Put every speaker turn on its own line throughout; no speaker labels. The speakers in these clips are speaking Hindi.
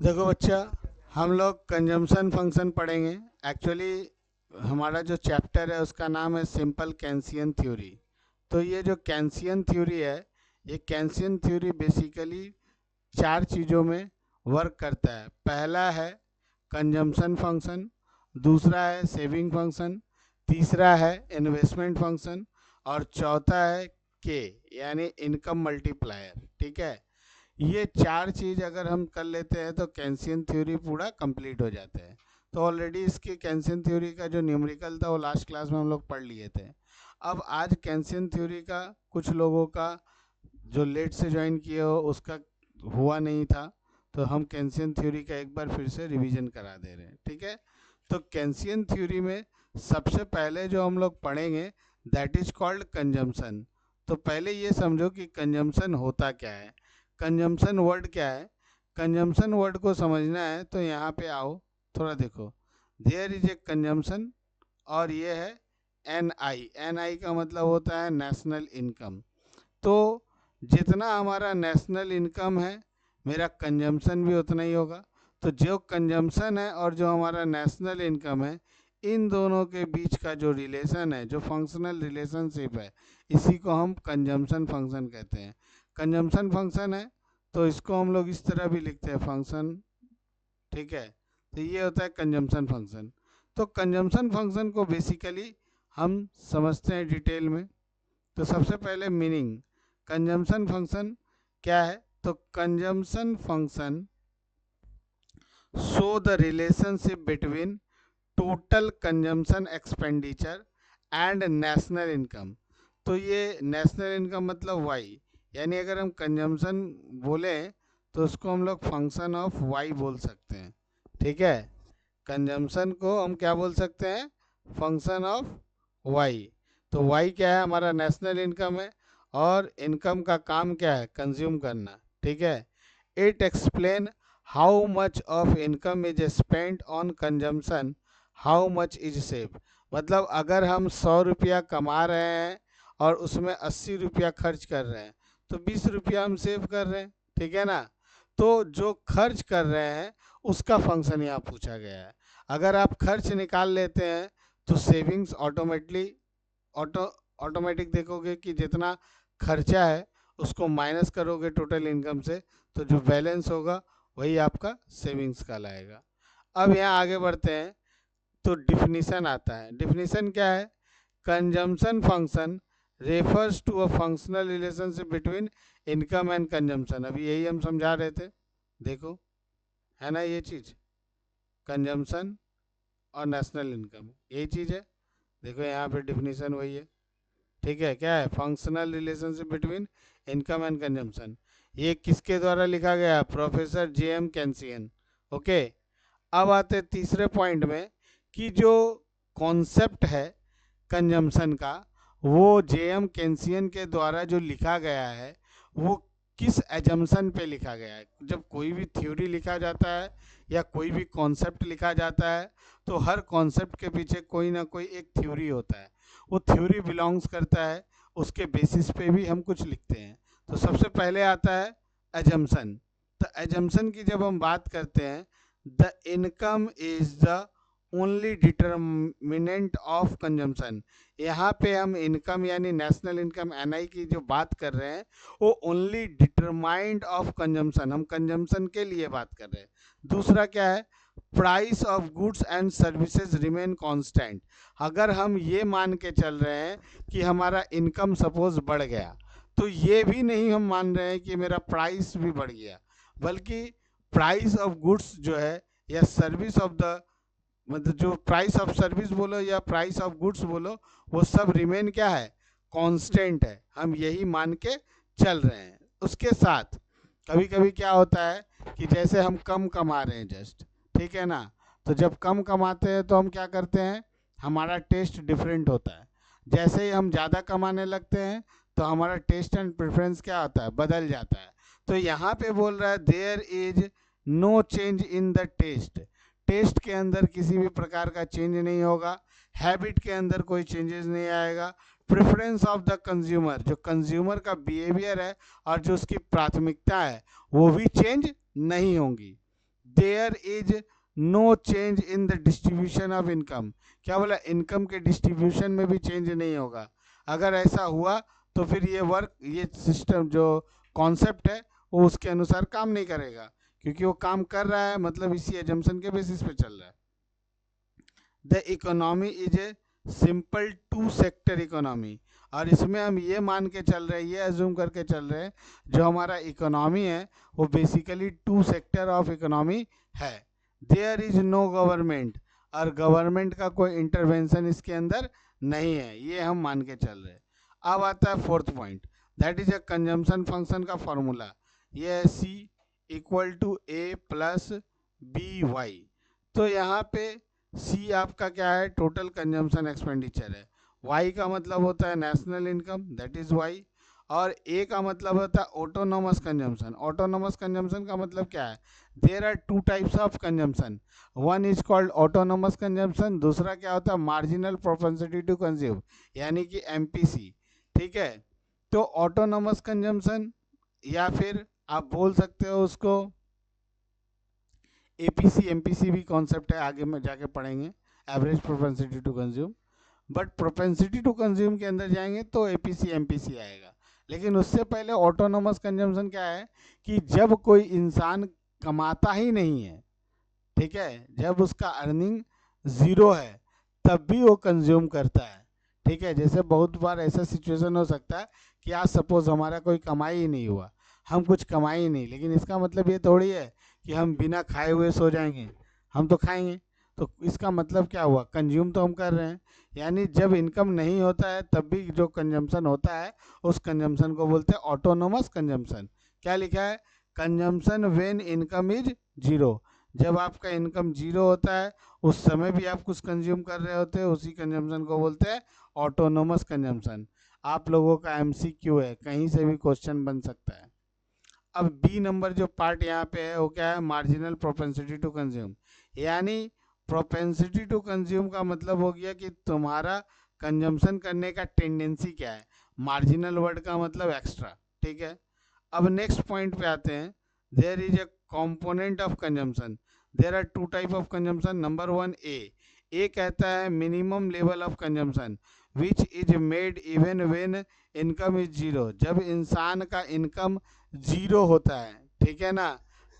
देखो बच्चा, हम लोग कंजम्पशन फंक्शन पढ़ेंगे। एक्चुअली हमारा जो चैप्टर है उसका नाम है सिंपल कैंसियन थ्योरी। तो ये जो कैंसियन थ्योरी है, ये कैंसियन थ्योरी बेसिकली चार चीज़ों में वर्क करता है। पहला है कंजम्पशन फंक्शन, दूसरा है सेविंग फंक्शन, तीसरा है इन्वेस्टमेंट फंक्शन और चौथा है के यानी इनकम मल्टीप्लायर। ठीक है, ये चार चीज अगर हम कर लेते हैं तो कैंसियन थ्योरी पूरा कंप्लीट हो जाता है। तो ऑलरेडी इसकी कैंसियन थ्योरी का जो न्यूमेरिकल था वो लास्ट क्लास में हम लोग पढ़ लिए थे। अब आज कैंसियन थ्योरी का कुछ लोगों का जो लेट से ज्वाइन किए हो उसका हुआ नहीं था, तो हम कैंसियन थ्योरी का एक बार फिर से रिवीजन करा दे रहे हैं। ठीक है, तो कैंसियन थ्योरी में सबसे पहले जो हम लोग पढ़ेंगे दैट इज कॉल्ड कंजम्पशन। तो पहले ये समझो कि कंजम्पशन होता क्या है, कंजम्पशन वर्ड क्या है। कंजम्पशन वर्ड को समझना है तो यहाँ पे आओ, थोड़ा देखो। देयर इज ए कंजम्पशन और ये है एन आई। एन आई का मतलब होता है नेशनल इनकम। तो जितना हमारा नेशनल इनकम है मेरा कंजम्पशन भी उतना ही होगा। तो जो कंजम्पशन है और जो हमारा नेशनल इनकम है, इन दोनों के बीच का जो रिलेशन है, जो फंक्शनल रिलेशनशिप है, इसी को हम कंजम्पशन फंक्शन कहते हैं। कंजम्पशन फंक्शन है तो इसको हम लोग इस तरह भी लिखते हैं फंक्शन। ठीक है, तो ये होता है कंजम्पशन फंक्शन। तो कंजम्पशन फंक्शन को बेसिकली हम समझते हैं डिटेल में। तो सबसे पहले मीनिंग, कंजम्पशन फंक्शन क्या है। तो consumption function show the relationship between total consumption expenditure and national income. तो ये नेशनल इनकम मतलब वाई, यानी अगर हम कंजम्पशन बोले तो उसको हम लोग फंक्शन ऑफ वाई बोल सकते हैं। ठीक है, कंजम्पशन को हम क्या बोल सकते हैं, फंक्शन ऑफ वाई। तो वाई क्या है, हमारा नेशनल इनकम है और इनकम का काम क्या है, कंज्यूम करना। ठीक है, it explain how much of income is spent on consumption, how much is save. मतलब अगर हम 100 रुपया कमा रहे हैं और उसमें 80 रुपया खर्च कर रहे हैं तो 20 रुपया हम सेव कर रहे हैं। ठीक है ना, तो जो खर्च कर रहे हैं उसका फंक्शन यहाँ पूछा गया है। अगर आप खर्च निकाल लेते हैं तो सेविंग्स ऑटो ऑटोमेटिक देखोगे कि जितना खर्चा है उसको माइनस करोगे टोटल इनकम से, तो जो बैलेंस होगा वही आपका सेविंग्स का लाएगा। अब यहाँ आगे बढ़ते हैं तो डिफिनीशन आता है। डिफिनीशन क्या है, consumption function refers to a functional relationship between income and consumption. अभी यही हम समझा रहे थे, देखो है ना ये चीज, कंजम्पशन और नेशनल इनकम यही चीज है। देखो यहाँ पे डिफिनीशन वही है। ठीक है, क्या है, functional relationship between income and consumption. ये किसके द्वारा लिखा गया, प्रोफेसर जे एम कैंसियन। ओके, अब आते तीसरे पॉइंट में कि जो कॉन्सेप्ट है कंजम्पशन का वो जे एम कैंसियन के द्वारा जो लिखा गया है वो किस एजम्पशन पे लिखा गया है। जब कोई भी थ्योरी लिखा जाता है या कोई भी कॉन्सेप्ट लिखा जाता है तो हर कॉन्सेप्ट के पीछे कोई ना कोई एक थ्योरी होता है, वो थ्योरी बिलोंग्स करता है, उसके बेसिस पे भी हम कुछ लिखते हैं। तो सबसे पहले आता है एजम्पशन। तो एजम्पशन की जब हम बात करते हैं, the income is the only determinant of consumption. यहाँ पे हम इनकम यानी नेशनल इनकम एनआई की जो बात कर रहे हैं वो ओनली डिटरमाइंड ऑफ कंजम्पशन, हम कंजम्पशन के लिए बात कर रहे हैं। दूसरा क्या है, price of goods and services remain constant. अगर हम ये मान के चल रहे हैं कि हमारा इनकम सपोज बढ़ गया तो ये भी नहीं हम मान रहे हैं कि मेरा प्राइस भी बढ़ गया, बल्कि प्राइस ऑफ गुड्स जो है या सर्विस ऑफ द, मतलब जो प्राइस ऑफ सर्विस बोलो या प्राइस ऑफ गुड्स बोलो, वो सब रिमेन क्या है, कांस्टेंट है। हम यही मान के चल रहे हैं। उसके साथ कभी कभी क्या होता है कि जैसे हम कम कमा रहे हैं जस्ट, ठीक है ना, तो जब कम कमाते हैं तो हम क्या करते हैं, हमारा टेस्ट डिफरेंट होता है। जैसे ही हम ज़्यादा कमाने लगते हैं तो हमारा टेस्ट एंड प्रेफरेंस क्या होता है, बदल जाता है। तो यहाँ पे बोल रहा है there is no change in the taste. Taste के अंदर किसी भी प्रकार का चेंज नहीं होगा, हैबिट के अंदर कोई चेंजेस नहीं आएगा। प्रेफरेंस ऑफ द कंज्यूमर, जो कंज्यूमर का बिहेवियर है और जो उसकी प्राथमिकता है वो भी चेंज नहीं होंगी। There is no change in the distribution of income. क्या बोला, इनकम के डिस्ट्रीब्यूशन में भी चेंज नहीं होगा। अगर ऐसा हुआ तो फिर ये सिस्टम जो कॉन्सेप्ट है वो उसके अनुसार काम नहीं करेगा, क्योंकि वो काम कर रहा है मतलब इसी एजम्पशन के बेसिस पे चल रहा है। The economy is a simple two sector economy, और इसमें हम ये मान के चल रहे हैं, ये एज्यूम करके चल रहे हैं जो हमारा इकोनॉमी है वो basically two sector of economy है। देयर इज नो गवर्नमेंट, और गवर्नमेंट का कोई इंटरवेंशन इसके अंदर नहीं है, ये हम मान के चल रहे हैं। अब आता है fourth point, that is a consumption function का फॉर्मूला। ये है C equal to A plus B Y. तो यहाँ पे सी आपका क्या है, टोटल कंजम्पशन एक्सपेंडिचर है। वाई का मतलब होता है national income, that is Y. और ए का मतलब होता है ऑटोनोमस कंजम्पशन। ऑटोनोमस कंजम्पशन का मतलब क्या है, there are two types of consumption, one is called autonomous consumption, दूसरा क्या होता है मार्जिनल प्रोपेंसिटी टू कंज्यूम, यानी कि एमपीसी। ठीक है, तो ऑटोनोमस कंजम्पशन या फिर आप बोल सकते हो उसको एपीसी एमपीसी भी कॉन्सेप्ट है, आगे में जाके पढ़ेंगे, average propensity to consume. But propensity to consume के अंदर जाएंगे तो एपीसी एमपीसी आएगा। लेकिन उससे पहले ऑटोनोमस कंजम्पशन क्या है कि जब कोई इंसान कमाता ही नहीं है, ठीक है, जब उसका अर्निंग जीरो है तब भी वो कंज्यूम करता है। ठीक है, जैसे बहुत बार ऐसा सिचुएशन हो सकता है कि आज सपोज हमारा कोई कमाई ही नहीं हुआ, हम कुछ कमाई ही नहीं, लेकिन इसका मतलब ये थोड़ी है कि हम बिना खाए हुए सो जाएंगे, हम तो खाएंगे। तो इसका मतलब क्या हुआ, कंज्यूम तो हम कर रहे हैं। यानी जब इनकम नहीं होता है तब भी जो कंजम्पशन होता है उस कंजम्पशन को बोलते हैं ऑटोनोमस कंजम्पशन। क्या लिखा है, consumption when income is zero. जब आपका इनकम जीरो होता है उस समय भी आप कुछ कंज्यूम कर रहे होते हैं, उसी कंजम्पशन को बोलते हैं ऑटोनोमस कंजम्पशन। आप लोगों का एमसीक्यू है, कहीं से भी क्वेश्चन बन सकता है। अब बी नंबर जो पार्ट यहाँ पे है वो क्या है, मार्जिनल प्रोपेंसिटी टू कंज्यूम। यानी प्रोपेंसिटी टू कंज्यूम का मतलब हो गया कि तुम्हारा कंजम्पशन करने का टेंडेंसी क्या है, मार्जिनल वर्ड का मतलब एक्स्ट्रा। ठीक है, अब नेक्स्ट पॉइंट पे आते हैं, there is a component of consumption. There are two type of consumption. Number one A कहता है minimum level of consumption which is made even when income is zero. जब इंसान का इनकम जीरो होता है, ठीक है ना,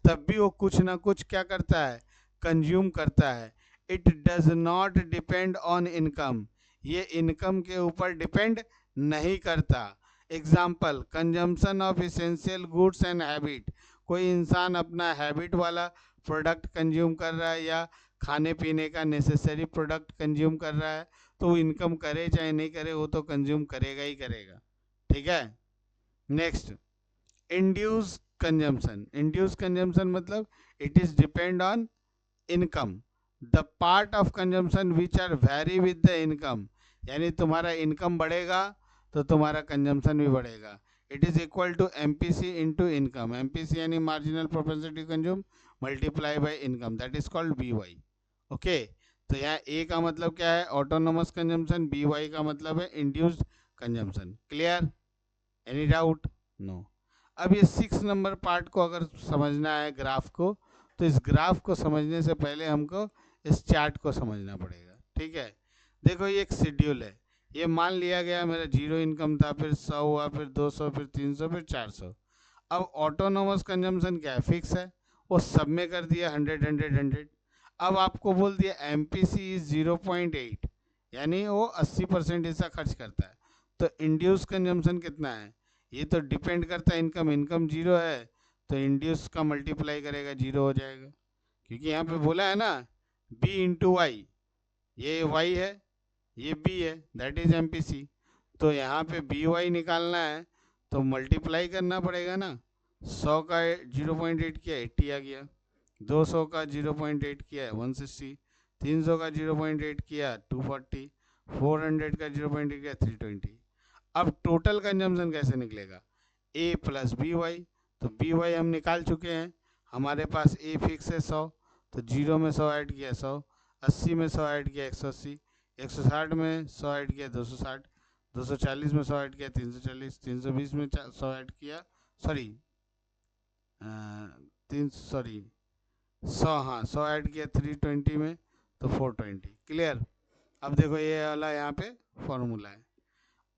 तब भी वो कुछ ना कुछ क्या करता है, कंज्यूम करता है। It does not depend on income, ये इनकम के ऊपर डिपेंड नहीं करता। Example, consumption of essential goods and habit. कोई इंसान अपना हैबिट वाला प्रोडक्ट कंज्यूम कर रहा है या खाने पीने का नेसेसरी प्रोडक्ट कंज्यूम कर रहा है, तो वो इनकम करे चाहे नहीं करे वो तो कंज्यूम करेगा ही करेगा। ठीक है, next, induce consumption. Induce consumption मतलब it is depend on income, the part of consumption which are vary with the income. यानी तुम्हारा इनकम बढ़ेगा तो तुम्हारा कंजम्पशन भी बढ़ेगा। It is equal to MPC into income. MPC यानी marginal propensity consume multiply by income, that is called B Y. Okay, तो यहाँ ए का मतलब क्या है, ऑटोनोमस कंजम्पशन, बी वाई का मतलब है induced consumption. Clear, any doubt, no. अब ये 6 नंबर पार्ट को अगर समझना है ग्राफ को, तो इस ग्राफ को समझने से पहले हमको इस चार्ट को समझना पड़ेगा। ठीक है, देखो ये एक शेड्यूल है, ये मान लिया गया मेरा जीरो इनकम था, फिर 100 हुआ, फिर 200, फिर 300, फिर 400। अब ऑटोनोमस कंजम्पशन क्या है, फिक्स है, वो सब में कर दिया 100 100 100। अब आपको बोल दिया एमपीसी इज 0.8, यानी वो 80% हिस्सा खर्च करता है। तो इंड्यूस कंजम्पशन कितना है, ये तो डिपेंड करता है इनकम, इनकम जीरो है तो इंड्यूस का मल्टीप्लाई करेगा, जीरो हो जाएगा। क्योंकि यहाँ पे बोला है ना बी इंटू वाई, ये वाई है ये बी है, दैट इज एमपीसी। तो यहाँ पे बी वाई निकालना है तो मल्टीप्लाई करना पड़ेगा ना। 100 का 0.8 किया 80 आ गया, 200 का 0.8 किया 160, 300 का 0.8 किया 240, 400 का 0.8 किया 320। अब टोटल कंजम्पशन कैसे निकलेगा, ए प्लस बी वाई। तो बी वाई हम निकाल चुके हैं, हमारे पास ए फिक्स है 100, तो जीरो में 100 ऐड किया 100, 80 में 100 ऐड किया 180, 160 में 100 ऐड किया 260, 240 में 100 ऐड किया 340, 320 में 100 ऐड किया, सॉरी तीन सॉरी 100, हाँ 100 ऐड किया 320 में तो 420। क्लियर। अब देखो ये वाला यहाँ पे फॉर्मूला है।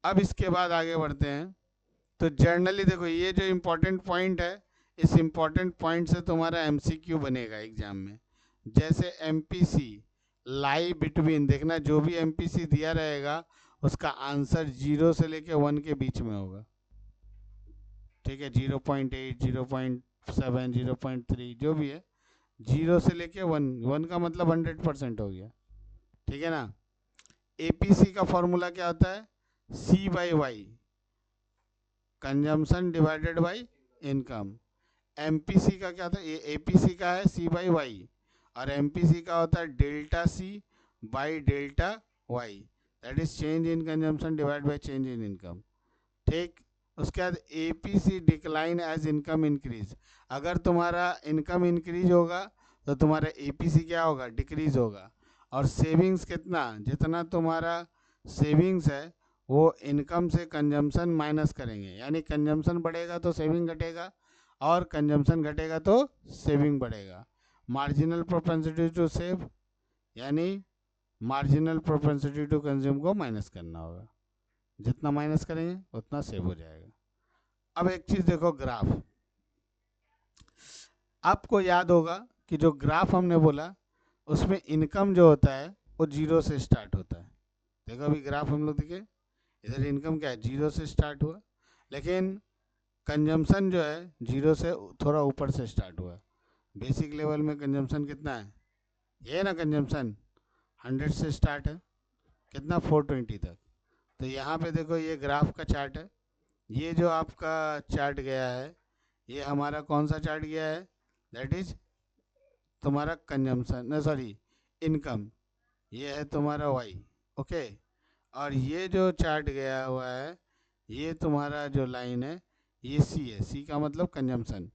अब इसके बाद आगे बढ़ते हैं। तो जर्नली देखो ये जो इम्पोर्टेंट पॉइंट है, इस इम्पोर्टेंट पॉइंट से तुम्हारा एमसीक्यू बनेगा एग्जाम में। जैसे एमपीसी लाई बिटवीन, देखना जो भी एमपीसी दिया रहेगा उसका आंसर 0 से लेके 1 के बीच में होगा। ठीक है, 0.8, 0.7, 0.3 जो भी है, 0 से लेके 1, 1 का मतलब 100% हो गया। ठीक है ना। एपीसी का फॉर्मूला क्या होता है? C by Y, consumption divided by income. MPC का क्या था? ये एपीसी का है सी बाई वाई, और एमपीसी का होता है delta C by delta Y, that is change in consumption divide by change in income. ठीक। उसके बाद APC decline as income increase. अगर तुम्हारा इनकम इंक्रीज होगा तो तुम्हारा एपीसी क्या होगा? डिक्रीज होगा। और सेविंग्स कितना, जितना तुम्हारा सेविंग्स है वो इनकम से कंजम्पशन माइनस करेंगे, यानी कंजम्पशन बढ़ेगा तो सेविंग घटेगा, और कंजम्पशन घटेगा तो सेविंग बढ़ेगा। मार्जिनल प्रोपेंसिटी टू सेव, यानी मार्जिनल प्रोपेंसिटी टू कंज्यूम को माइनस करना होगा, जितना माइनस करेंगे उतना सेव हो जाएगा। अब एक चीज देखो, ग्राफ। आपको याद होगा कि जो ग्राफ हमने बोला उसमें इनकम जो होता है वो 0 से स्टार्ट होता है। देखो अभी ग्राफ हम लोग देखे, इधर इनकम क्या है? 0 से स्टार्ट हुआ, लेकिन कंजम्पशन जो है 0 से थोड़ा ऊपर से स्टार्ट हुआ। बेसिक लेवल में कंजम्पशन कितना है? ये है ना, कंजम्पशन 100 से स्टार्ट है, कितना? 420 तक। तो यहाँ पे देखो ये ग्राफ का चार्ट है। ये जो आपका चार्ट गया है, ये हमारा कौन सा चार्ट गया है? दैट इज तुम्हारा कंजम्पशन, सॉरी इनकम। ये है तुम्हारा वाई। ओके। और ये जो चार्ट गया हुआ है, ये तुम्हारा जो लाइन है ये सी है। सी का मतलब कंजम्पशन।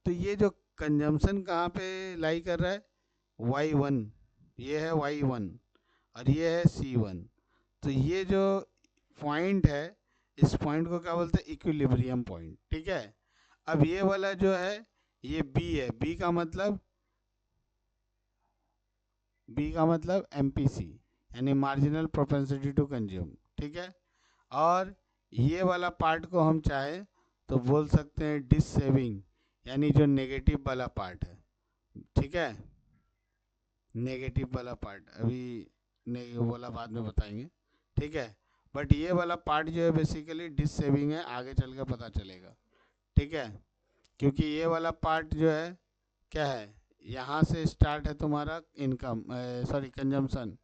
तो ये जो कंजम्पशन कहाँ पे लाई कर रहा है? y1, ये है y1 और ये है c1। तो ये जो पॉइंट है, इस पॉइंट को क्या बोलते हैं? Equilibrium point. ठीक है। अब ये वाला जो है ये b है। b का मतलब एमपीसी, यानी मार्जिनल प्रोपेंसिटी टू कंज्यूम। ठीक है। और ये वाला पार्ट को हम चाहे तो बोल सकते हैं डिस सेविंग, यानी जो नेगेटिव वाला पार्ट है। ठीक है, नेगेटिव वाला पार्ट अभी वो वाला बाद में बताएंगे। ठीक है। बट ये वाला पार्ट जो है बेसिकली डिस सेविंग है, आगे चल के पता चलेगा। ठीक है। क्योंकि ये वाला पार्ट जो है क्या है, यहाँ से स्टार्ट है तुम्हारा इनकम, सॉरी कंजम्पशन,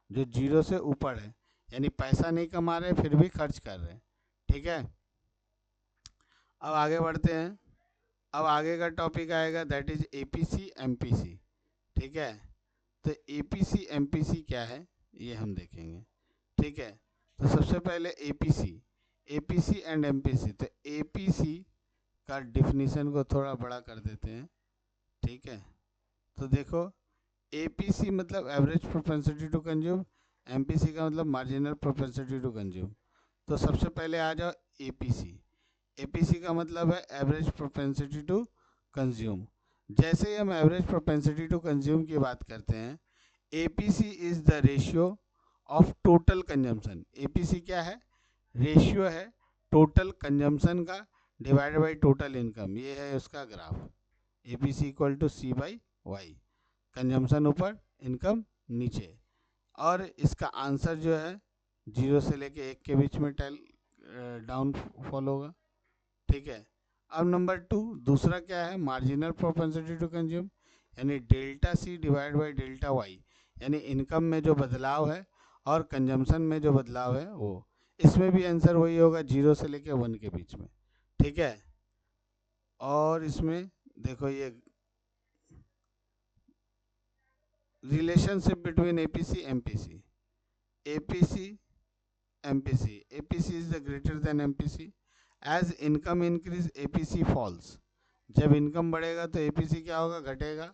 जो 0 से ऊपर है, यानी पैसा नहीं कमा रहे फिर भी खर्च कर रहे हैं। ठीक है। अब आगे बढ़ते हैं। अब आगे का टॉपिक आएगा दैट इज एपीसी एमपीसी। ठीक है। तो एपीसी एमपीसी क्या है ये हम देखेंगे। ठीक है। तो सबसे पहले एपीसी, एपीसी एंड एमपीसी। तो एपीसी का डिफिनीशन को थोड़ा बड़ा कर देते हैं। ठीक है। तो देखो एपीसी मतलब average propensity to consume, MPC का मतलब मार्जिनल प्रोपेंसिटी टू कंज्यूम। तो सबसे पहले आ जाओ एपीसी। एपीसी का मतलब है एवरेज प्रोपेंसिटी टू कंज्यूम। जैसे ही हम एवरेज प्रोपेंसिटी टू कंज्यूम की बात करते हैं, APC is the ratio of total consumption. APC क्या है? रेशियो है टोटल कंजम्पशन का डिवाइडेड बाई टोटल इनकम। ये है उसका graph. APC equal to C by Y, consumption ऊपर इनकम नीचे। और इसका आंसर जो है 0 से लेके 1 के बीच में डाउन फॉल होगा। ठीक है। अब नंबर 2 दूसरा क्या है? मार्जिनल प्रोपेंसिटी टू कंज्यूम, यानी delta C divide by delta Y, यानी इनकम में जो बदलाव है और कंजम्पशन में जो बदलाव है वो। इसमें भी आंसर वही होगा 0 से लेके 1 के बीच में। ठीक है। और इसमें देखो ये relationship between APC MPC. APC MPC, APC is the greater than MPC. As income increase APC falls. जब इनकम बढ़ेगा तो एपीसी क्या होगा? घटेगा।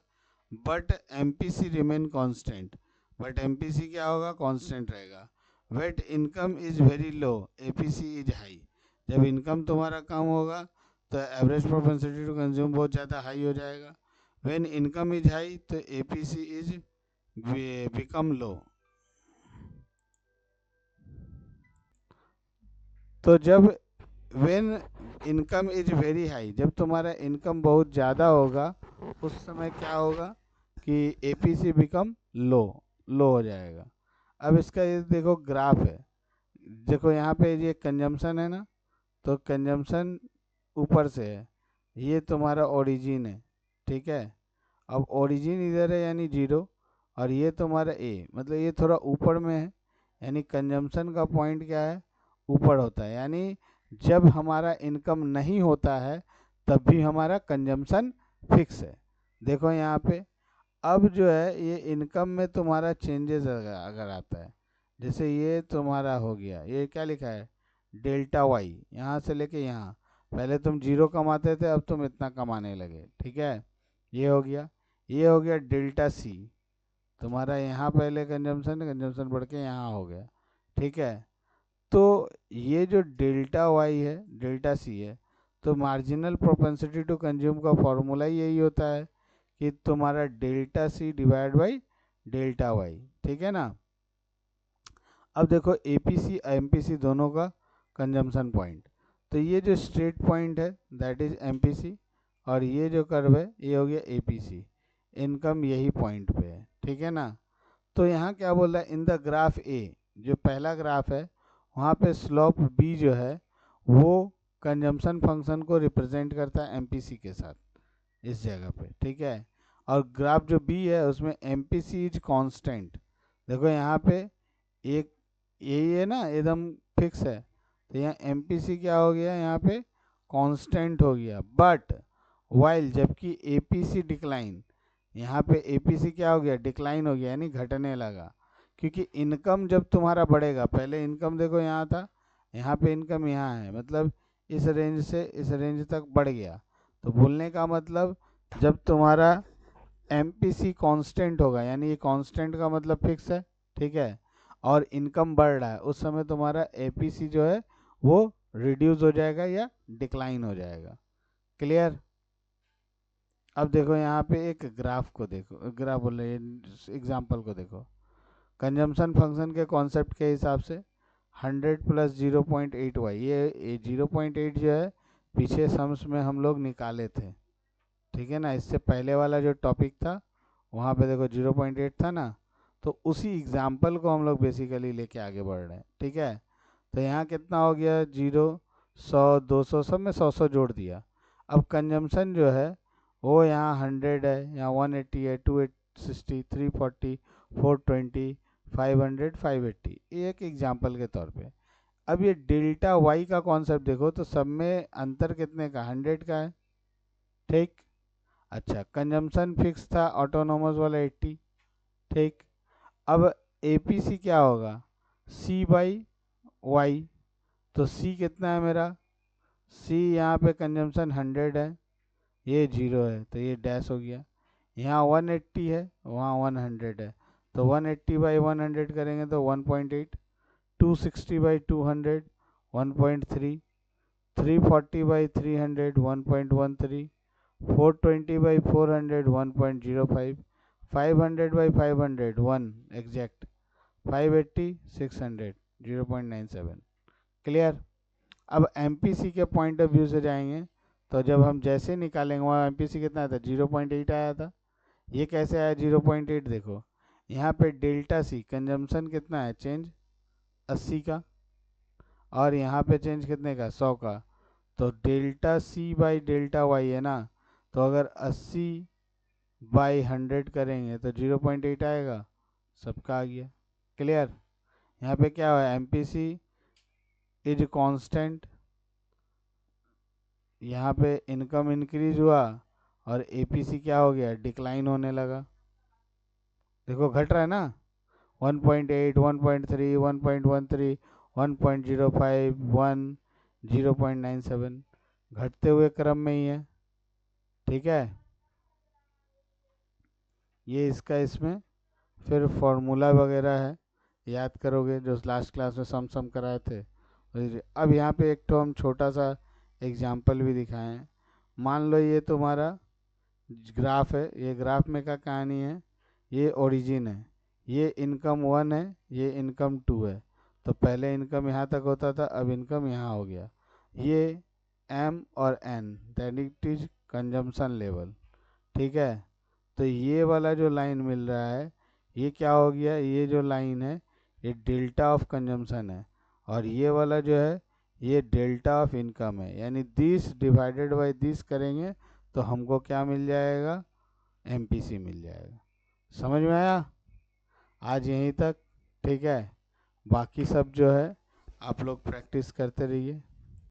But MPC remain constant, but MPC क्या होगा? कांस्टेंट रहेगा। Wait income is very low, APC is high. जब इनकम तुम्हारा कम होगा तो एवरेज प्रोपेंसिटी टू कंज्यूम बहुत ज़्यादा हाई हो जाएगा। व्हेन इनकम इज हाई तो एपीसी इज बिकम लो। तो जब when income is very high, जब तुम्हारा इनकम बहुत ज़्यादा होगा उस समय क्या होगा कि एपीसी बिकम लो, लो हो जाएगा। अब इसका ये देखो ग्राफ है, देखो यहाँ पे ये कंजम्पशन है ना, तो कंजम्पशन ऊपर से है, ये तुम्हारा ओरिजिन है, ठीक है। अब ओरिजिन इधर है यानी जीरो, और ये तुम्हारा ए, मतलब ये थोड़ा ऊपर में है, यानी कंजम्पशन का पॉइंट क्या है, ऊपर होता है। यानी जब हमारा इनकम नहीं होता है तब भी हमारा कंजम्पशन फिक्स है। देखो यहाँ पे अब जो है ये इनकम में तुम्हारा चेंजेस अगर अगर आता है, जैसे ये तुम्हारा हो गया, ये क्या लिखा है डेल्टा वाई, यहाँ से लेके यहाँ, पहले तुम जीरो कमाते थे अब तुम इतना कमाने लगे, ठीक है, ये हो गया। ये हो गया डेल्टा सी, तुम्हारा यहाँ पहले कंजम्पशन कंजम्पशन बढ़ के यहाँ हो गया, ठीक है। तो ये जो डेल्टा वाई है डेल्टा सी है, तो मार्जिनल प्रोपेंसिटी टू कंज्यूम का फॉर्मूला ही यही होता है कि तुम्हारा delta C divide by delta Y, ठीक है ना। अब देखो एपीसी एमपीसी दोनों का कंजम्पशन पॉइंट, तो ये जो स्ट्रेट पॉइंट है दैट इज एमपीसी, और ये जो कर्व है ये हो गया एपीसी, इनकम यही पॉइंट पे है, ठीक है ना। तो यहाँ क्या बोल रहा है इन द ग्राफ ए, जो पहला ग्राफ है वहाँ पे स्लोप बी जो है वो कंजम्पशन फंक्शन को रिप्रेजेंट करता है एमपीसी के साथ इस जगह पे, ठीक है। और ग्राफ जो बी है उसमें एमपीसी इज कांस्टेंट, देखो यहाँ पे एक यही है ना एकदम फिक्स है, तो यहाँ एमपीसी क्या हो गया यहाँ पे कांस्टेंट हो गया, बट वाइल जबकि एपीसी डिक्लाइन, यहाँ पे एपीसी क्या हो गया डिक्लाइन हो गया यानी घटने लगा, क्योंकि इनकम जब तुम्हारा बढ़ेगा, पहले इनकम देखो यहाँ था, यहाँ पे इनकम यहाँ है, मतलब इस रेंज से इस रेंज तक बढ़ गया। तो बोलने का मतलब जब तुम्हारा एमपीसी कांस्टेंट होगा, यानी ये कांस्टेंट का मतलब फिक्स है, ठीक है, और इनकम बढ़ रहा है, उस समय तुम्हारा एपीसी जो है वो रिड्यूस हो जाएगा या डिक्लाइन हो जाएगा। क्लियर। अब देखो यहाँ पे एक ग्राफ को देखो, ग्राफ बोल रहे एग्जाम्पल को देखो, कंजम्पशन फंक्शन के कॉन्सेप्ट के हिसाब से 100 प्लस 0.8 वाई, ये 0.8 जो है पीछे सम्स में हम लोग निकाले थे, ठीक है ना। इससे पहले वाला जो टॉपिक था वहाँ पे देखो 0.8 था ना, तो उसी एग्जाम्पल को हम लोग बेसिकली लेके आगे बढ़ रहे हैं, ठीक है। तो यहाँ कितना हो गया, 0, 100, 200, सब में 100 जोड़ दिया। अब कंजम्पशन जो है वो यहाँ 100 है, यहाँ 180 है, 260, 340, 420, 500, 580, ये एक एग्जाम्पल के तौर पे। अब ये डेल्टा वाई का कॉन्सेप्ट देखो, तो सब में अंतर कितने का, 100 का है, ठीक। अच्छा कंजम्पशन फिक्स था ऑटोनोमस वाला 80, ठीक। अब एपीसी क्या होगा, सी बाई वाई, तो सी कितना है मेरा, सी यहाँ पे कंजम्पशन 100 है, ये 0 है तो ये डैश हो गया, यहाँ 180 है वहाँ 100 है, तो 180 बाई 100 करेंगे तो 1.8, 260 by 200 1.3, 340 by 300 1.13, 420 by 400 1.05, 500 by 500 1 exact, 580 600 0.97। Clear. अब एमपीसी के पॉइंट ऑफ व्यू से जाएंगे, तो जब हम जैसे निकालेंगे वहाँ एमपीसी कितना था 0.8 आया था, ये कैसे आया 0.8, देखो यहाँ पे डेल्टा सी कंजम्पशन कितना है चेंज 80 का, और यहाँ पे चेंज कितने का 100 का, तो delta C by delta Y है ना, तो अगर 80 बाई 100 करेंगे तो 0.8 आएगा, सबका आ गया। क्लियर। यहाँ पे क्या हुआ एमपीसी इज कांस्टेंट, यहाँ पे इनकम इंक्रीज हुआ और एपीसी क्या हो गया डिक्लाइन होने लगा, देखो घट रहा है ना, 1.8 1.3 1.13 1.05 1 0.97, घटते हुए क्रम में ही है, ठीक है। ये इसका इसमें फिर फॉर्मूला वगैरह है, याद करोगे जो लास्ट क्लास में सम कराए थे। अब यहाँ पे एक तो हम छोटा सा एग्जाम्पल भी दिखाएं हैं। मान लो ये तुम्हारा ग्राफ है, ये ग्राफ में क्या कहानी है, ये ओरिजिन है, ये इनकम 1 है, ये इनकम 2 है। तो पहले इनकम यहाँ तक होता था, अब इनकम यहाँ हो गया। ये एम और N that is consumption level, ठीक है। तो ये वाला जो लाइन मिल रहा है ये क्या हो गया, ये जो लाइन है ये डेल्टा ऑफ कंजम्पशन है, और ये वाला जो है ये डेल्टा ऑफ इनकम है, यानी दिस डिवाइडेड बाय दिस करेंगे तो हमको क्या मिल जाएगा, एमपीसी मिल जाएगा। समझ में आया? आज यहीं तक, ठीक है। बाकी सब जो है आप लोग प्रैक्टिस करते रहिए।